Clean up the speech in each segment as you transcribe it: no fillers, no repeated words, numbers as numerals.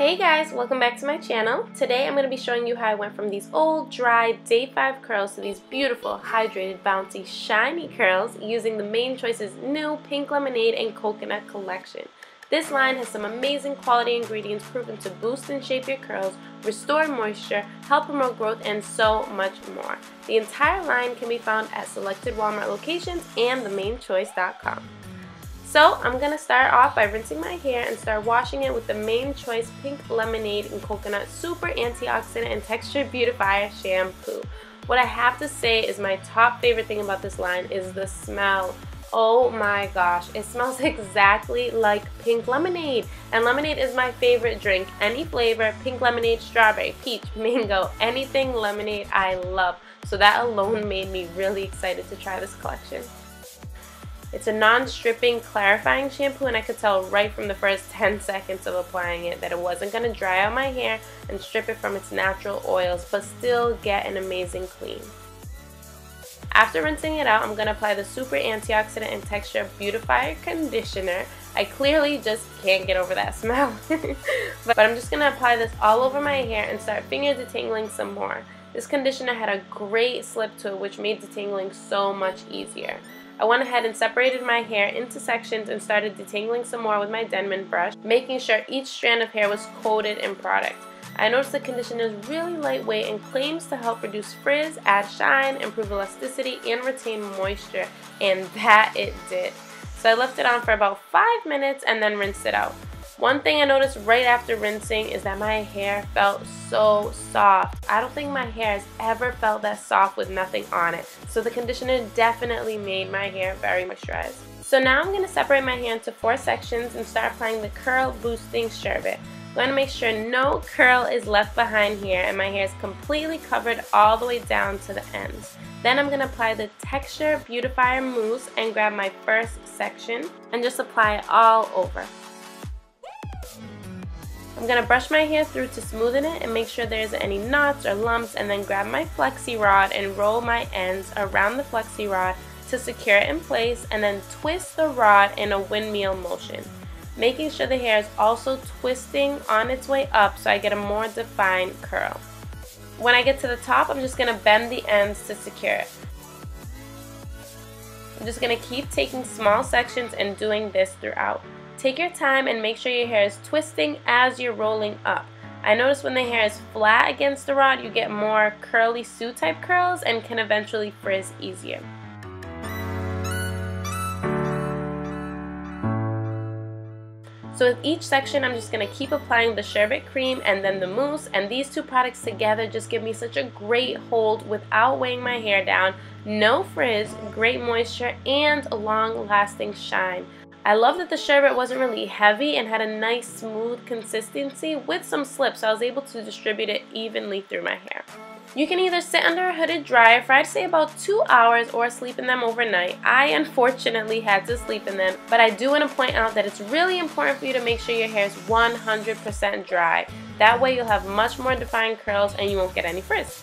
Hey guys, welcome back to my channel. Today I'm going to be showing you how I went from these old, dry, day 5 curls to these beautiful, hydrated, bouncy, shiny curls using the Mane Choice's new Pink Lemonade and Coconut collection. This line has some amazing quality ingredients proven to boost and shape your curls, restore moisture, help promote growth, and so much more. The entire line can be found at selected Walmart locations and themanechoice.com. So I'm going to start off by rinsing my hair and start washing it with the Mane Choice Pink Lemonade and Coconut Super Antioxidant and Texture Beautifier Shampoo. What I have to say is my top favorite thing about this line is the smell. Oh my gosh, it smells exactly like pink lemonade. And lemonade is my favorite drink. Any flavor, pink lemonade, strawberry, peach, mango, anything lemonade I love. So that alone made me really excited to try this collection. It's a non-stripping, clarifying shampoo, and I could tell right from the first 10 seconds of applying it that it wasn't going to dry out my hair and strip it from its natural oils, but still get an amazing clean. After rinsing it out, I'm going to apply the Super Antioxidant and Texture Beautifier Conditioner. I clearly just can't get over that smell. But I'm just going to apply this all over my hair and start finger detangling some more. This conditioner had a great slip to it, which made detangling so much easier. I went ahead and separated my hair into sections and started detangling some more with my Denman brush, making sure each strand of hair was coated in product. I noticed the conditioner is really lightweight and claims to help reduce frizz, add shine, improve elasticity, and retain moisture, and that it did. So I left it on for about 5 minutes and then rinsed it out. One thing I noticed right after rinsing is that my hair felt so soft. I don't think my hair has ever felt that soft with nothing on it. So the conditioner definitely made my hair very moisturized. So now I'm going to separate my hair into 4 sections and start applying the curl boosting sherbet. I'm going to make sure no curl is left behind here and my hair is completely covered all the way down to the ends. Then I'm going to apply the Texture Beautifier Mousse and grab my first section and just apply it all over. I'm going to brush my hair through to smoothen it and make sure there isn't any knots or lumps, and then grab my flexi rod and roll my ends around the flexi rod to secure it in place, and then twist the rod in a windmill motion, making sure the hair is also twisting on its way up so I get a more defined curl. When I get to the top, I'm just going to bend the ends to secure it. I'm just going to keep taking small sections and doing this throughout. Take your time and make sure your hair is twisting as you're rolling up. I notice when the hair is flat against the rod, you get more curly Sue type curls and can eventually frizz easier. So with each section, I'm just going to keep applying the sherbet cream and then the mousse, and these two products together just give me such a great hold without weighing my hair down, no frizz, great moisture, and a long-lasting shine. I love that the sherbet wasn't really heavy and had a nice smooth consistency with some slip, so I was able to distribute it evenly through my hair. You can either sit under a hooded dryer for I'd say about 2 hours or sleep in them overnight. I unfortunately had to sleep in them, but I do want to point out that it's really important for you to make sure your hair is 100% dry. That way you'll have much more defined curls and you won't get any frizz.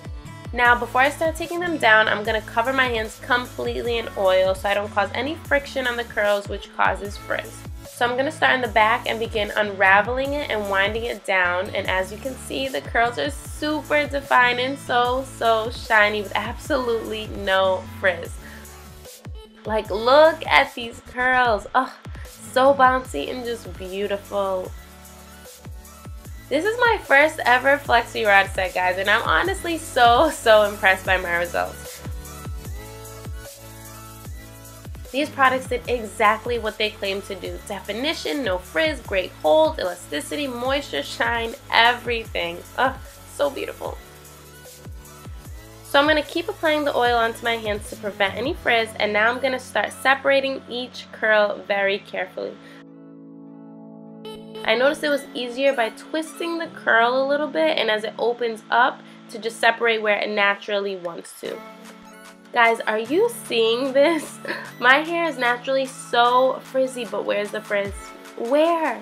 Now, before I start taking them down, I'm going to cover my hands completely in oil so I don't cause any friction on the curls, which causes frizz. So I'm going to start in the back and begin unraveling it and winding it down, and as you can see, the curls are super defined and so shiny with absolutely no frizz. Like, look at these curls. Oh, so bouncy and just beautiful. This is my first ever flexi rod set, guys, and I'm honestly so impressed by my results. These products did exactly what they claimed to do. Definition, no frizz, great hold, elasticity, moisture, shine, everything. Oh, so beautiful. So I'm going to keep applying the oil onto my hands to prevent any frizz, and now I'm going to start separating each curl very carefully. I noticed it was easier by twisting the curl a little bit and as it opens up to just separate where it naturally wants to. Guys, are you seeing this? My hair is naturally so frizzy, but where's the frizz? Where?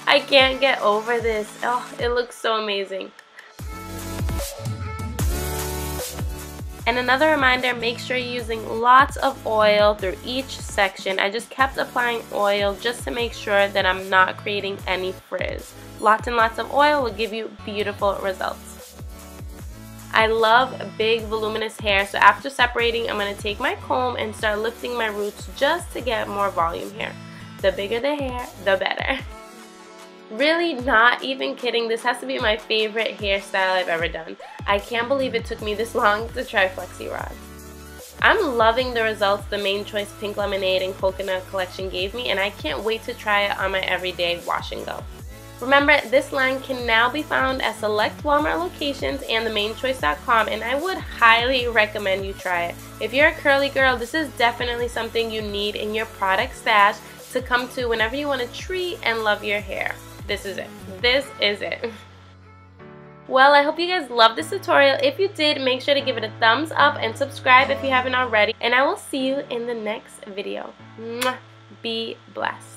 I can't get over this. Oh, it looks so amazing. And another reminder, make sure you're using lots of oil through each section. I just kept applying oil just to make sure that I'm not creating any frizz. Lots and lots of oil will give you beautiful results. I love big voluminous hair, so after separating, I'm going to take my comb and start lifting my roots just to get more volume here. The bigger the hair, the better. Really, not even kidding, this has to be my favorite hairstyle I've ever done. I can't believe it took me this long to try Flexi Rod. I'm loving the results the Mane Choice Pink Lemonade and Coconut collection gave me, and I can't wait to try it on my everyday wash and go. Remember, this line can now be found at select Walmart locations and themanechoice.com, and I would highly recommend you try it. If you're a curly girl, this is definitely something you need in your product stash to come to whenever you want to treat and love your hair. This is it. This is it. Well, I hope you guys loved this tutorial. If you did, make sure to give it a thumbs up and subscribe if you haven't already. And I will see you in the next video. Mwah. Be blessed.